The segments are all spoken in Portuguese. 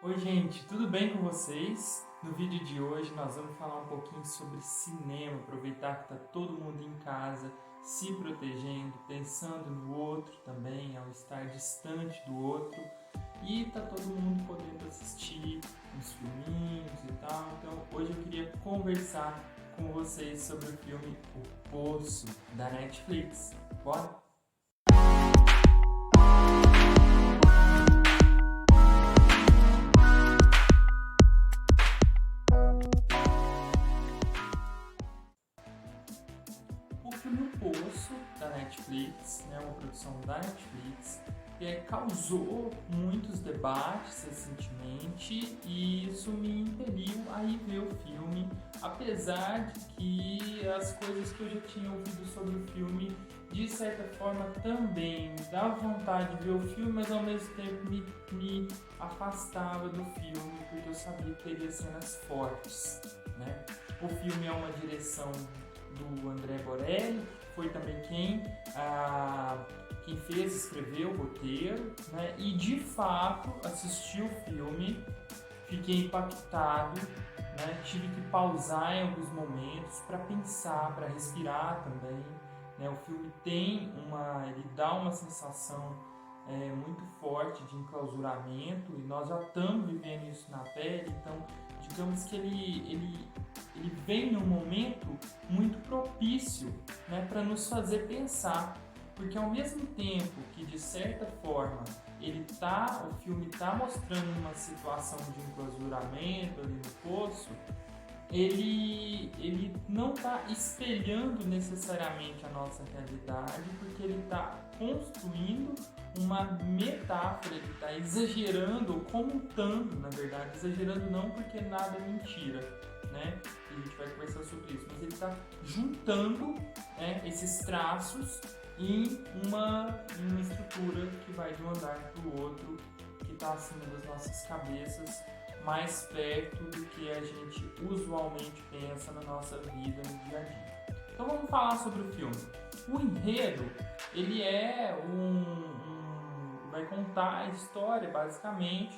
Oi, gente, tudo bem com vocês? No vídeo de hoje nós vamos falar um pouquinho sobre cinema, aproveitar que está todo mundo em casa, se protegendo, pensando no outro também, ao estar distante do outro, e tá todo mundo podendo assistir uns filminhos e tal. Então hoje eu queria conversar com vocês sobre o filme O Poço, da Netflix. Bora? O filme O Poço, da Netflix, né, uma produção da Netflix, causou muitos debates recentemente e isso me impeliu a ir ver o filme, apesar de que as coisas que eu já tinha ouvido sobre o filme, de certa forma, também me davam vontade de ver o filme, mas ao mesmo tempo me afastava do filme, porque eu sabia que teria cenas fortes, né? O filme é uma direção do André Borelli, que foi também quem fez, escreveu o roteiro, né? E de fato assisti o filme, fiquei impactado, né? Tive que pausar em alguns momentos para pensar, para respirar também, né? O filme ele dá uma sensação muito forte de enclausuramento e nós já estamos vivendo isso na pele, então digamos que ele vem num momento muito propício, né, para nos fazer pensar, porque ao mesmo tempo que de certa forma o filme está mostrando uma situação de enclausuramento ali no poço, ele não está espelhando necessariamente a nossa realidade, porque ele está construindo uma metáfora, ele está exagerando ou contando, na verdade, exagerando não porque nada é mentira, né? E a gente vai conversar sobre isso, mas ele está juntando, né, esses traços em uma estrutura que vai de um andar para o outro, que está acima das nossas cabeças, mais perto do que a gente usualmente pensa na nossa vida no dia a dia. Então vamos falar sobre o filme. O enredo, ele vai contar a história basicamente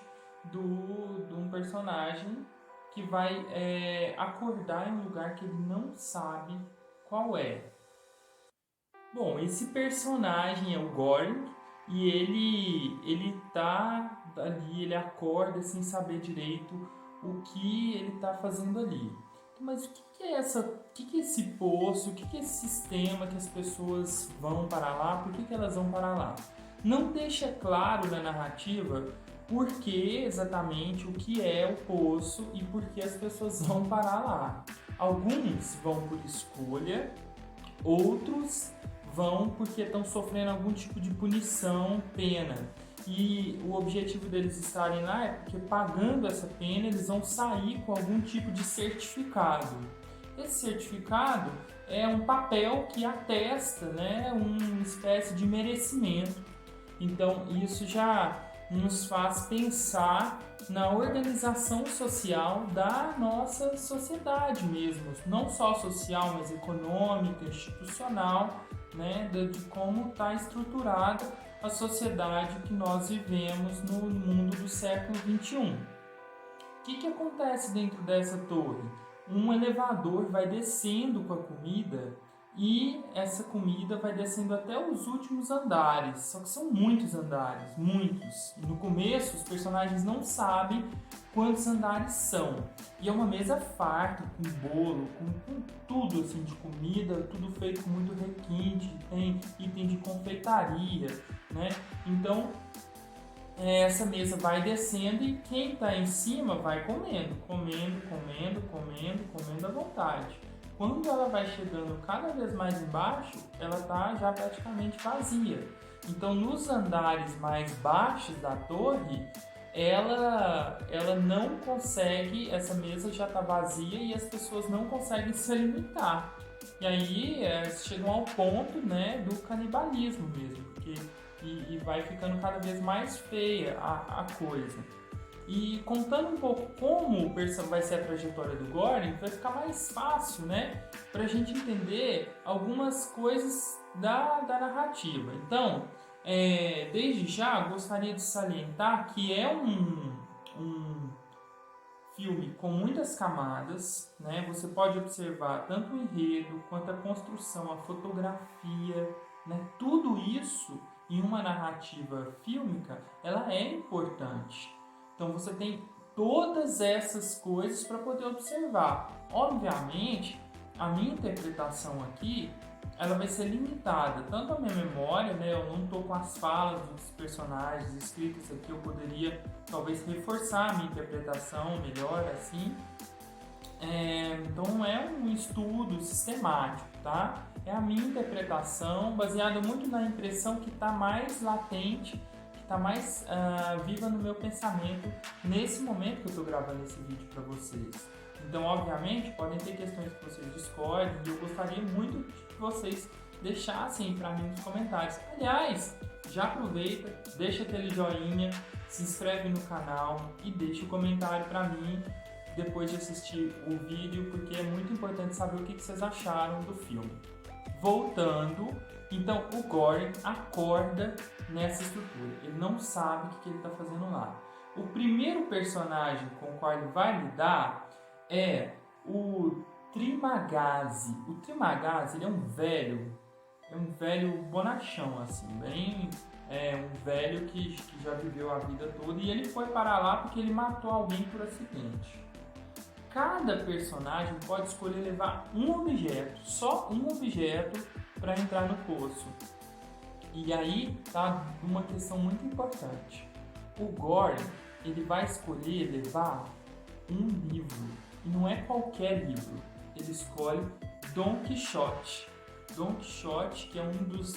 de um personagem que vai acordar em um lugar que ele não sabe qual é. Bom, esse personagem é o Goring e ele tá ali, ele acorda sem saber direito o que ele tá fazendo ali. Mas o que é esse poço, o que é esse sistema que as pessoas vão para lá, por que elas vão para lá? Não deixa claro na narrativa por que exatamente o que é o poço e por que as pessoas vão parar lá. Alguns vão por escolha, outros vão porque estão sofrendo algum tipo de punição, pena. E o objetivo deles estarem lá é porque pagando essa pena eles vão sair com algum tipo de certificado. Esse certificado é um papel que atesta, né, uma espécie de merecimento. Então isso já nos faz pensar na organização social da nossa sociedade mesmo, não só social, mas econômica, institucional, né, de como está estruturada a sociedade que nós vivemos no mundo do século XXI. O que acontece dentro dessa torre? Um elevador vai descendo com a comida e essa comida vai descendo até os últimos andares. Só que são muitos andares, muitos. E no começo os personagens não sabem quantos andares são. E é uma mesa farta, com bolo, com tudo assim de comida, tudo feito com muito requinte, tem item de confeitaria, né? Então essa mesa vai descendo e quem está em cima vai comendo à vontade. Quando ela vai chegando cada vez mais embaixo, ela está já praticamente vazia. Então, nos andares mais baixos da torre, ela não consegue, essa mesa já está vazia e as pessoas não conseguem se alimentar. E aí chegam ao ponto, né, do canibalismo mesmo, porque e vai ficando cada vez mais feia a coisa. E contando um pouco como vai ser a trajetória do Goring, vai ficar mais fácil, né, para a gente entender algumas coisas da narrativa. Então, desde já, gostaria de salientar que é um com muitas camadas, né? Você pode observar tanto o enredo quanto a construção, a fotografia, né? Tudo isso em uma narrativa fílmica, ela é importante. Então você tem todas essas coisas para poder observar. Obviamente, a minha interpretação aqui, ela vai ser limitada, tanto a minha memória, né? Eu não estou com as falas dos personagens escritas aqui, eu poderia talvez reforçar a minha interpretação melhor assim. Então não é um estudo sistemático, tá? É a minha interpretação baseada muito na impressão que está mais latente, que está mais viva no meu pensamento nesse momento que eu estou gravando esse vídeo para vocês. Então, obviamente, podem ter questões que vocês discordem e eu gostaria muito que vocês deixassem para mim nos comentários. Aliás, já aproveita, deixa aquele joinha, se inscreve no canal e deixa um comentário para mim depois de assistir o vídeo, porque é muito importante saber o que vocês acharam do filme. Voltando, então o Goring acorda nessa estrutura, ele não sabe o que ele está fazendo lá. O primeiro personagem com o qual ele vai lidar é o Trimagazi. O Trimagazi, ele é um velho bonachão, assim, bem... um velho que já viveu a vida toda e ele foi parar lá porque ele matou alguém por acidente. Cada personagem pode escolher levar um objeto, só um objeto, para entrar no poço. E aí tá uma questão muito importante. O Goring, ele vai escolher levar um livro, e não é qualquer livro. Ele escolhe Dom Quixote. Dom Quixote, que é um dos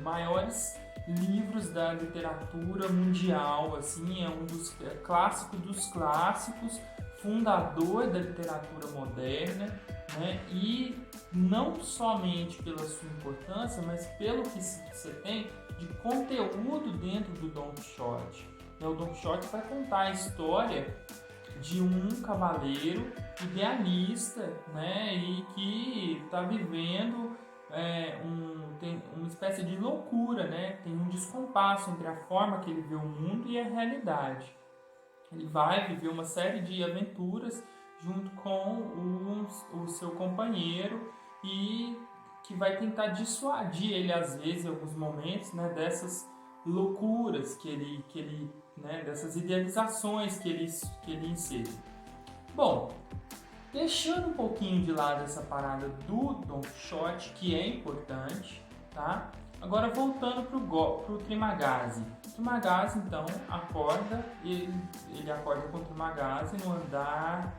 maiores livros da literatura mundial, assim, é um dos clássicos dos clássicos, fundador da literatura moderna, né? E não somente pela sua importância, mas pelo que você tem de conteúdo dentro do Dom Quixote. O Dom Quixote vai contar a história de um cavaleiro idealista, né? E que está vivendo tem uma espécie de loucura, né? Tem um descompasso entre a forma que ele vê o mundo e a realidade. Ele vai viver uma série de aventuras junto com o seu companheiro e que vai tentar dissuadir ele, às vezes, em alguns momentos, né, dessas loucuras que ele né, dessas idealizações que ele insere. Bom, deixando um pouquinho de lado essa parada do Don Quixote, que é importante, tá? Agora voltando pro Trimagazi. O Trimagazi, então, acorda, ele acorda com o Trimagazi no andar,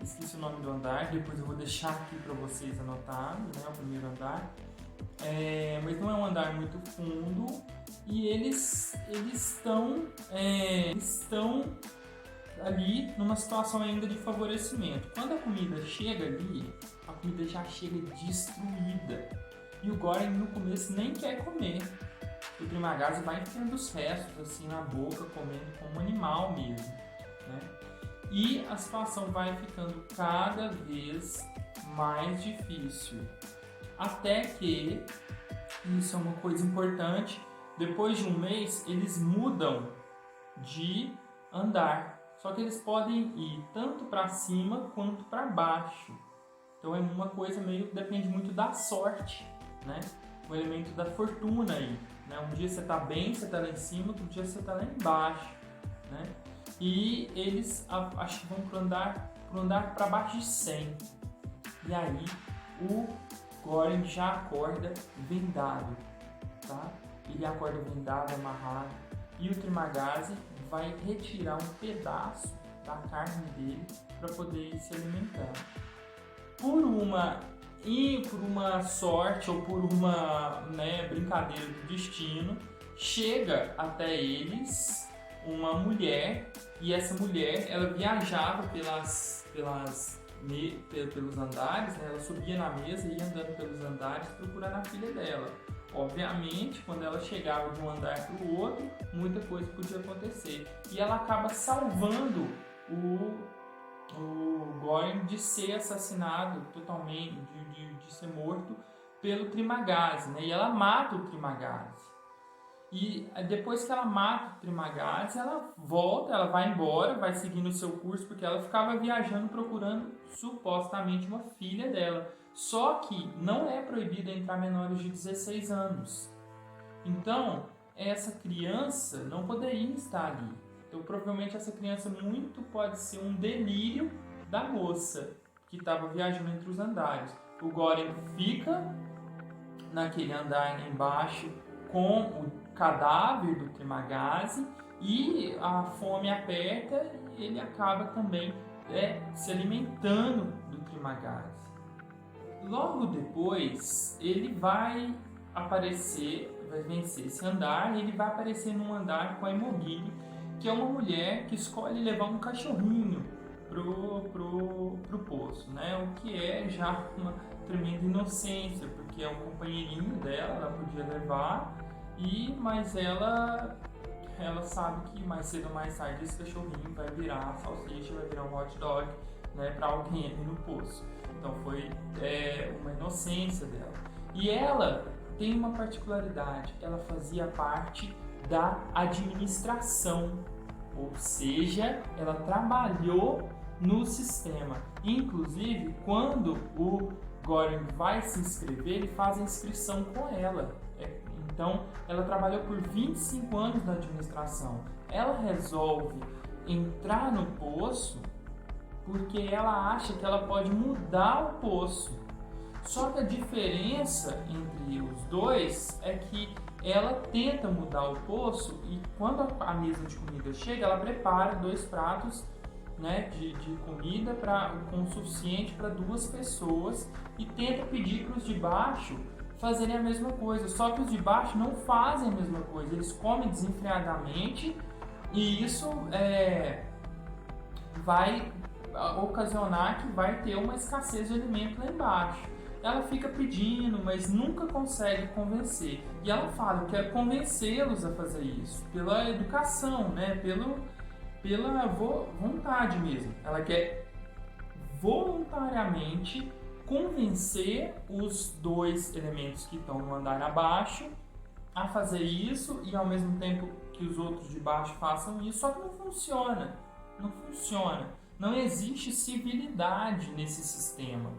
esqueci o nome do andar, depois eu vou deixar aqui para vocês anotarem, né, o primeiro andar. Mas não é um andar muito fundo e eles estão ali numa situação ainda de favorecimento. Quando a comida chega ali, a comida já chega destruída. E o Goring no começo nem quer comer. O Trimagazi vai enfiando os restos assim na boca, comendo como um animal mesmo, né? E a situação vai ficando cada vez mais difícil. Até que, isso é uma coisa importante, depois de um mês eles mudam de andar. Só que eles podem ir tanto para cima quanto para baixo. Então é uma coisa depende muito da sorte, né? O elemento da fortuna aí, né? Um dia você está bem, você está lá em cima, outro dia você está lá embaixo, né? E eles acho que vão pro andar para baixo de 100. E aí o Goring já acorda vendado, tá? Ele acorda vendado, amarrado, e o Trimagazi vai retirar um pedaço da carne dele para poder ir se alimentando. Por uma sorte ou por uma brincadeira do destino, chega até eles uma mulher, e essa mulher ela viajava pelos andares, né? Ela subia na mesa e ia andando pelos andares procurando a filha dela. Obviamente, quando ela chegava de um andar para o outro, muita coisa podia acontecer. E ela acaba salvando o Goring de ser assassinado totalmente, de ser morto pelo Trimagazi, né? E ela mata o Trimagazi. E depois que ela mata o Trimagazes, ela volta, ela vai embora, vai seguindo o seu curso, porque ela ficava viajando procurando supostamente uma filha dela. Só que não é proibido entrar menores de 16 anos. Então, essa criança não poderia estar ali. Então, provavelmente essa criança muito pode ser um delírio da moça que estava viajando entre os andares. O Goren fica naquele andar embaixo com o cadáver do Trimagazi e a fome aperta e ele acaba também se alimentando do Trimagazi. Logo depois ele vai aparecer, vai vencer esse andar e ele vai aparecer num andar com a Imoghiri, que é uma mulher que escolhe levar um cachorrinho pro poço, né? O que é já uma tremenda inocência, porque é um companheirinho dela, ela podia levar, mas ela sabe que mais cedo ou mais tarde esse cachorrinho vai virar salsicha, vai virar um hot dog, né, para alguém ali no poço. Então foi uma inocência dela. E ela tem uma particularidade, ela fazia parte da administração, ou seja, ela trabalhou no sistema. Inclusive, quando o Goren vai se inscrever, ele faz a inscrição com ela. Então, ela trabalhou por 25 anos na administração. Ela resolve entrar no poço porque ela acha que ela pode mudar o poço. Só que a diferença entre os dois é que ela tenta mudar o poço e quando a mesa de comida chega, ela prepara 2 pratos, né, de comida com o suficiente para 2 pessoas e tenta pedir para os de baixo fazerem a mesma coisa. Só que os de baixo não fazem a mesma coisa, eles comem desenfreadamente e isso vai ocasionar que vai ter uma escassez de alimento lá embaixo. Ela fica pedindo, mas nunca consegue convencer. E ela fala, eu quero convencê-los a fazer isso, pela educação, né? Pela vontade mesmo. Ela quer voluntariamente convencer os 2 elementos que estão no andar abaixo a fazer isso e ao mesmo tempo que os outros de baixo façam isso, só que não funciona. Não funciona. Não existe civilidade nesse sistema.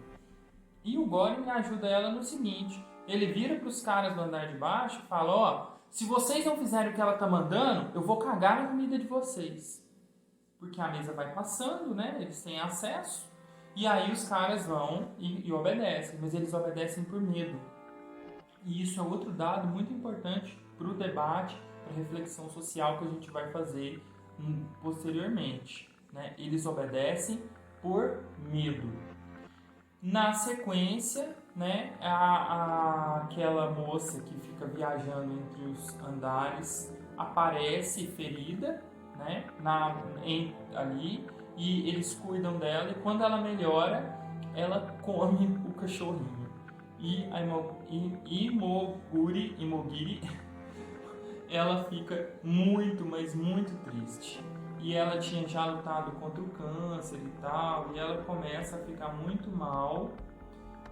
E o Goren ajuda ela no seguinte, ele vira para os caras do andar de baixo e fala, se vocês não fizerem o que ela tá mandando, eu vou cagar na comida de vocês. Porque a mesa vai passando, né? Eles têm acesso. E aí os caras vão e obedecem, mas eles obedecem por medo. E isso é outro dado muito importante para o debate, para a reflexão social que a gente vai fazer posteriormente, né? Eles obedecem por medo. Na sequência, né, aquela moça que fica viajando entre os andares aparece ferida, né, ali, e eles cuidam dela, e quando ela melhora, ela come o cachorrinho. E a Imoghiri, ela fica muito, mas muito triste. E ela tinha já lutado contra o câncer e tal, e ela começa a ficar muito mal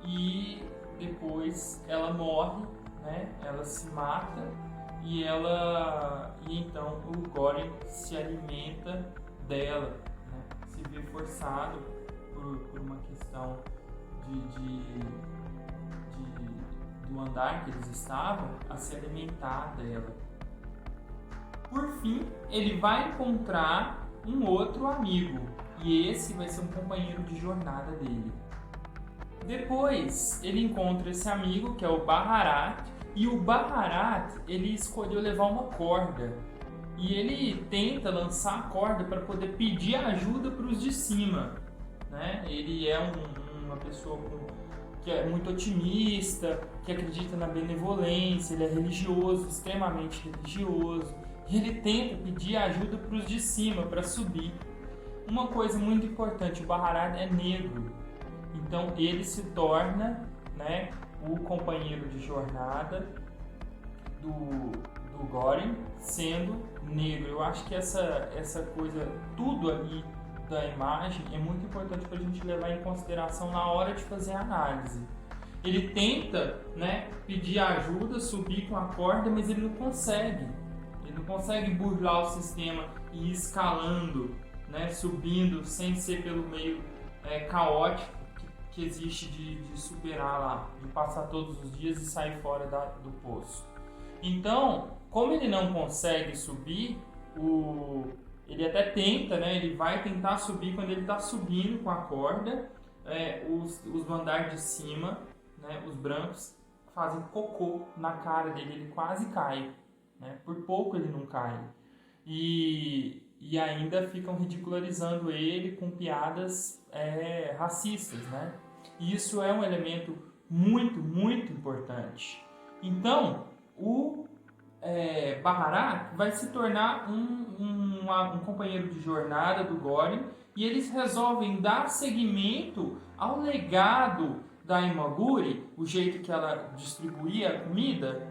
e depois ela morre, né? Ela se mata e então o Goren se alimenta dela, né? Se vê forçado por uma questão do andar que eles estavam a se alimentar dela. Por fim, ele vai encontrar um outro amigo, e esse vai ser um companheiro de jornada dele. Depois, ele encontra esse amigo, que é o Baharat, e o Baharat, ele escolheu levar uma corda. E ele tenta lançar a corda para poder pedir ajuda para os de cima, né? Ele é uma pessoa que é muito otimista, que acredita na benevolência, ele é religioso, extremamente religioso. E ele tenta pedir ajuda para os de cima, para subir. Uma coisa muito importante, o Baharat é negro. Então ele se torna, né, o companheiro de jornada do Goren, sendo negro. Eu acho que essa coisa, tudo ali da imagem é muito importante para a gente levar em consideração na hora de fazer a análise. Ele tenta, né, pedir ajuda, subir com a corda, mas ele não consegue. Ele não consegue burlar o sistema e ir escalando, né, subindo sem ser pelo meio caótico que existe de superar lá, de passar todos os dias e sair fora do poço. Então, como ele não consegue subir, ele até tenta, né, ele vai tentar subir. Quando ele está subindo com a corda, os andares de cima, né, os brancos, fazem cocô na cara dele, ele quase cai, né? Por pouco ele não cai. E ainda ficam ridicularizando ele com piadas racistas, né? E isso é um elemento muito, muito importante. Então, o Baharak vai se tornar um companheiro de jornada do Goring, e eles resolvem dar seguimento ao legado da Imoguri, o jeito que ela distribuía a comida,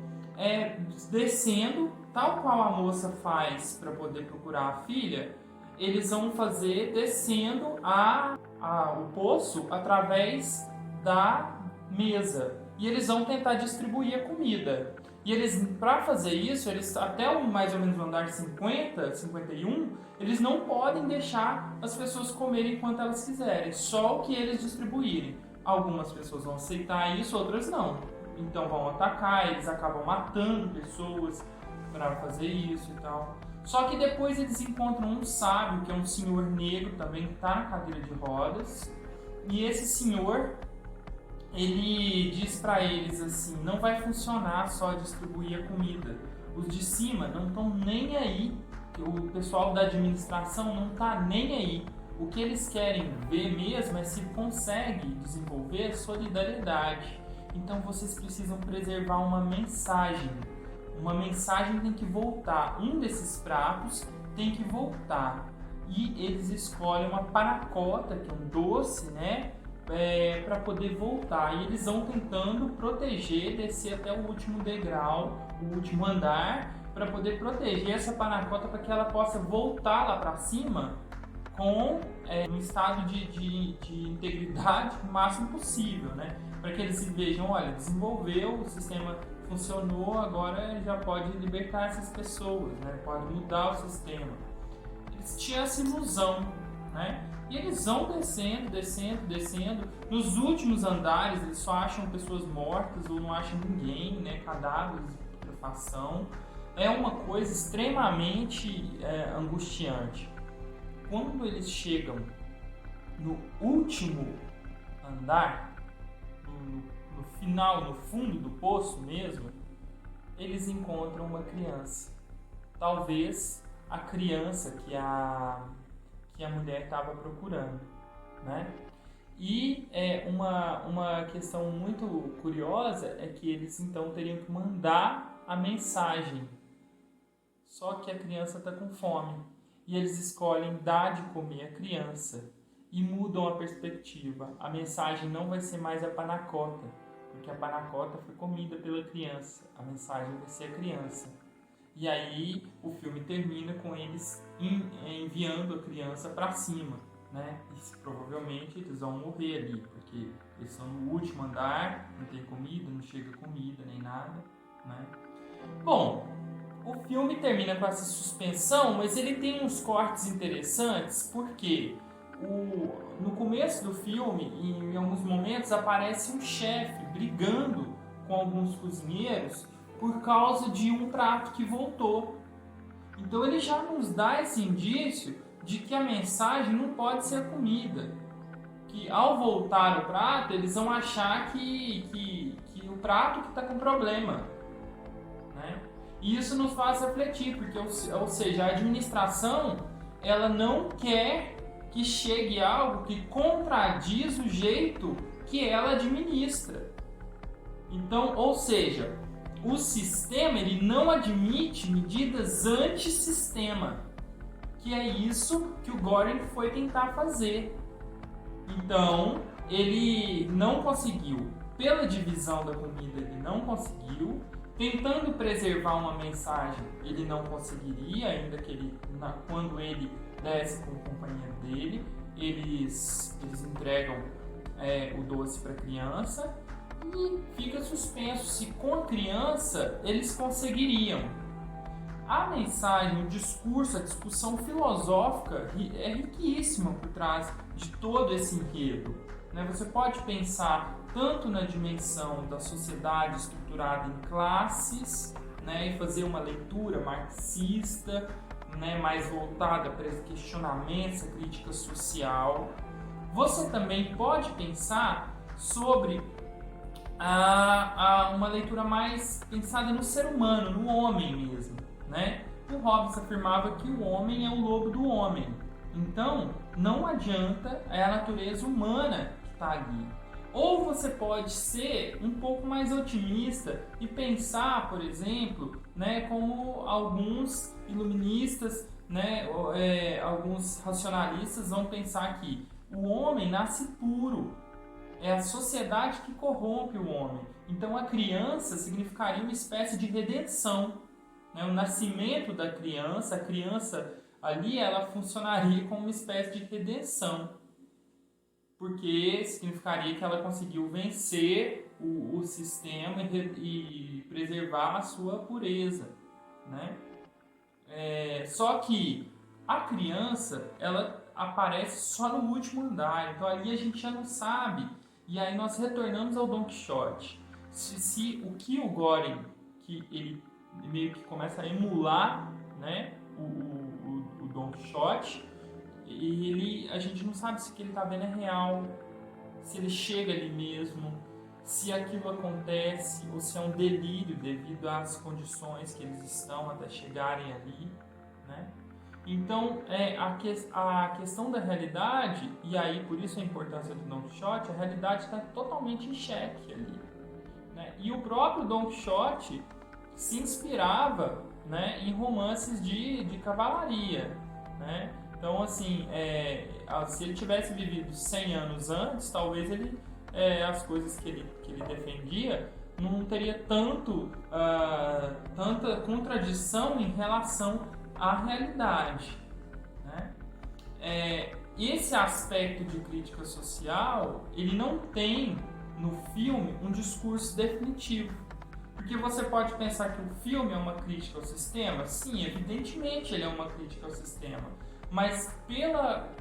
descendo, tal qual a moça faz para poder procurar a filha. Eles vão fazer descendo o poço através da mesa, e eles vão tentar distribuir a comida. E eles, para fazer isso, eles até mais ou menos o andar 50, 51, eles não podem deixar as pessoas comerem quanto elas quiserem, só o que eles distribuírem. Algumas pessoas vão aceitar isso, outras não. Então vão atacar, eles acabam matando pessoas para fazer isso e tal. Só que depois eles encontram um sábio, que é um senhor negro também, que está na cadeira de rodas. E esse senhor, ele diz para eles assim: não vai funcionar só distribuir a comida. Os de cima não estão nem aí, o pessoal da administração não está nem aí. O que eles querem ver mesmo é se consegue desenvolver solidariedade. Então vocês precisam preservar uma mensagem. Uma mensagem tem que voltar. Um desses pratos tem que voltar. E eles escolhem uma panacota, que é um doce, né? Para poder voltar. E eles vão tentando proteger, descer até o último degrau, o último andar, para poder proteger essa panacota para que ela possa voltar lá para cima com um estado de integridade o máximo possível, né? Para que eles vejam, olha, desenvolveu, o sistema funcionou, agora já pode libertar essas pessoas, né? Pode mudar o sistema. Eles tinham essa ilusão, né? E eles vão descendo, descendo, descendo. Nos últimos andares eles só acham pessoas mortas ou não acham ninguém, né? Cadáveres de putrefação. É uma coisa extremamente angustiante. Quando eles chegam no último andar, no final, no fundo do poço mesmo, eles encontram uma criança. Talvez a criança que a mulher estava procurando, né? E uma questão muito curiosa é que eles então teriam que mandar a mensagem. Só que a criança está com fome. E eles escolhem dar de comer a criança e mudam a perspectiva. A mensagem não vai ser mais a panacota, porque a panacota foi comida pela criança. A mensagem vai ser a criança. E aí o filme termina com eles enviando a criança para cima, né? E provavelmente eles vão morrer ali, porque eles estão no último andar, não tem comida, não chega comida nem nada, né? Bom, o filme termina com essa suspensão, mas ele tem uns cortes interessantes, porque no começo do filme, em alguns momentos, aparece um chefe brigando com alguns cozinheiros por causa de um prato que voltou. Então ele já nos dá esse indício de que a mensagem não pode ser a comida. Que ao voltar o prato, eles vão achar que o prato que está com problema, né? E isso nos faz refletir, porque, ou seja, a administração ela não quer que chegue algo que contradiz o jeito que ela administra. Então, ou seja, o sistema ele não admite medidas antissistema, que é isso que o Goring foi tentar fazer. Então, ele não conseguiu, pela divisão da comida ele não conseguiu, tentando preservar uma mensagem ele não conseguiria, ainda que quando ele desce com o companheiro dele, eles entregam o doce para a criança. E fica suspenso se com a criança eles conseguiriam. A mensagem, o discurso, a discussão filosófica é riquíssima por trás de todo esse enredo. Você pode pensar tanto na dimensão da sociedade estruturada em classes, e fazer uma leitura marxista, mais voltada para esse questionamento, essa crítica social. Você também pode pensar sobre uma leitura mais pensada no ser humano, no homem mesmo. O Hobbes afirmava que o homem é o lobo do homem. Então, não adianta, é a natureza humana que está ali. Ou você pode ser um pouco mais otimista e pensar, por exemplo, como alguns iluministas, alguns racionalistas vão pensar que o homem nasce puro. É a sociedade que corrompe o homem. Então, a criança significaria uma espécie de redenção. O nascimento da criança, a criança ali, ela funcionaria como uma espécie de redenção, porque significaria que ela conseguiu vencer o sistema e preservar a sua pureza. Só que a criança, ela aparece só no último andar, então ali a gente já não sabe, e aí nós retornamos ao Don Quixote. Se o que o Goring, que ele meio que começa a emular, o Don Quixote, e a gente não sabe se o que ele está vendo é real, se ele chega ali mesmo, se aquilo acontece ou se é um delírio devido às condições que eles estão até chegarem ali. Então, a questão da realidade, e aí por isso a importância do Don Quixote, a realidade está totalmente em xeque ali. E o próprio Don Quixote se inspirava em romances de cavalaria. Então, assim, se ele tivesse vivido 100 anos antes, talvez as coisas que ele defendia não teria tanta contradição em relação à realidade. Esse aspecto de crítica social, ele não tem no filme um discurso definitivo. Porque você pode pensar que o filme é uma crítica ao sistema? Sim, evidentemente ele é uma crítica ao sistema. Mas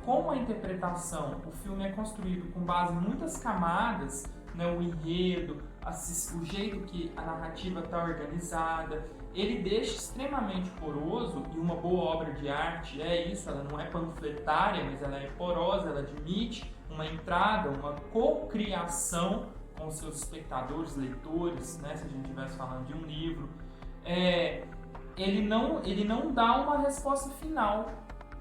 como a interpretação, o filme é construído com base em muitas camadas, o enredo, o jeito que a narrativa está organizada, ele deixa extremamente poroso, e uma boa obra de arte é isso, ela não é panfletária, mas ela é porosa, ela admite uma entrada, uma cocriação com seus espectadores, leitores, se a gente estivesse falando de um livro. Ele não dá uma resposta final,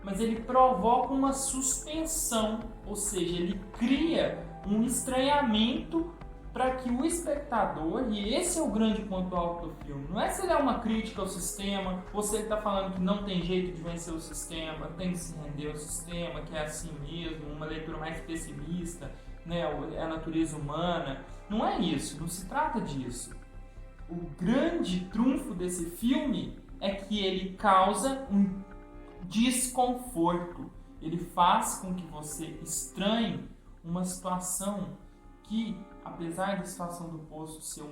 mas ele provoca uma suspensão, ou seja, ele cria um estranhamento para que o espectador, e esse é o grande ponto alto do filme, não é se ele é uma crítica ao sistema, ou se ele está falando que não tem jeito de vencer o sistema, tem que se render ao sistema, que é assim mesmo, uma leitura mais pessimista, a natureza humana. Não é isso, não se trata disso. O grande trunfo desse filme é que ele causa um desconforto. Ele faz com que você estranhe uma situação que, apesar da situação do poço ser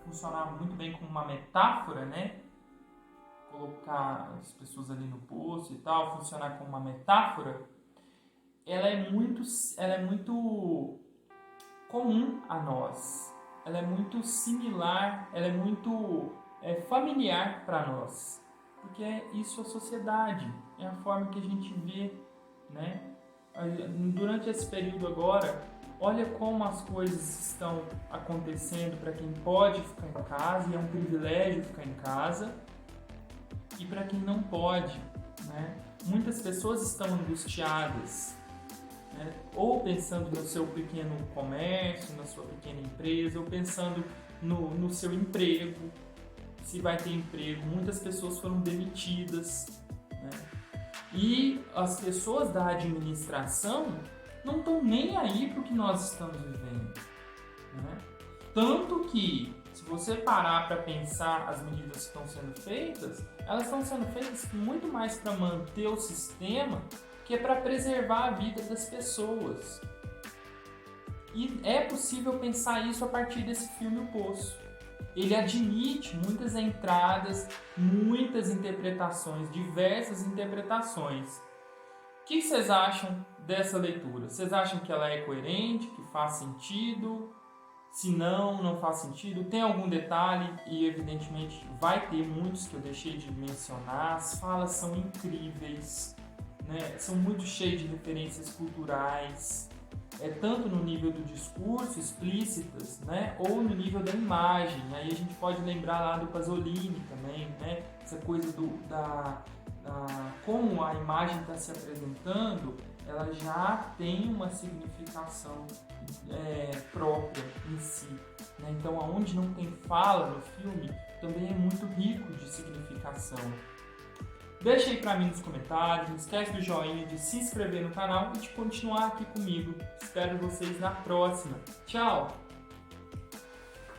funcionar muito bem como uma metáfora, colocar as pessoas ali no poço e tal, funcionar como uma metáfora, ela é muito comum a nós. Ela é muito similar, ela é muito familiar para nós. Porque é isso a sociedade, é a forma que a gente vê, Durante esse período agora, olha como as coisas estão acontecendo para quem pode ficar em casa, e é um privilégio ficar em casa, e para quem não pode, Muitas pessoas estão angustiadas, ou pensando no seu pequeno comércio, na sua pequena empresa, ou pensando no seu emprego, se vai ter emprego. Muitas pessoas foram demitidas, e as pessoas da administração não estão nem aí para o que nós estamos vivendo. Tanto que, se você parar para pensar as medidas que estão sendo feitas, elas estão sendo feitas muito mais para manter o sistema que é para preservar a vida das pessoas. E é possível pensar isso a partir desse filme O Poço. Ele admite muitas entradas, muitas interpretações, diversas interpretações. O que vocês acham dessa leitura? Vocês acham que ela é coerente, que faz sentido? Se não, não faz sentido? Tem algum detalhe? E evidentemente vai ter muitos que eu deixei de mencionar. As falas são incríveis, né? São muito cheias de referências culturais, tanto no nível do discurso, explícitas, né? Ou no nível da imagem. Aí a gente pode lembrar lá do Pasolini também, né? Essa coisa como a imagem está se apresentando, ela já tem uma significação própria em si, né? Então, aonde não tem fala no filme, também é muito rico de significação. Deixa aí pra mim nos comentários, não esquece do joinha, de se inscrever no canal e de continuar aqui comigo. Espero vocês na próxima. Tchau!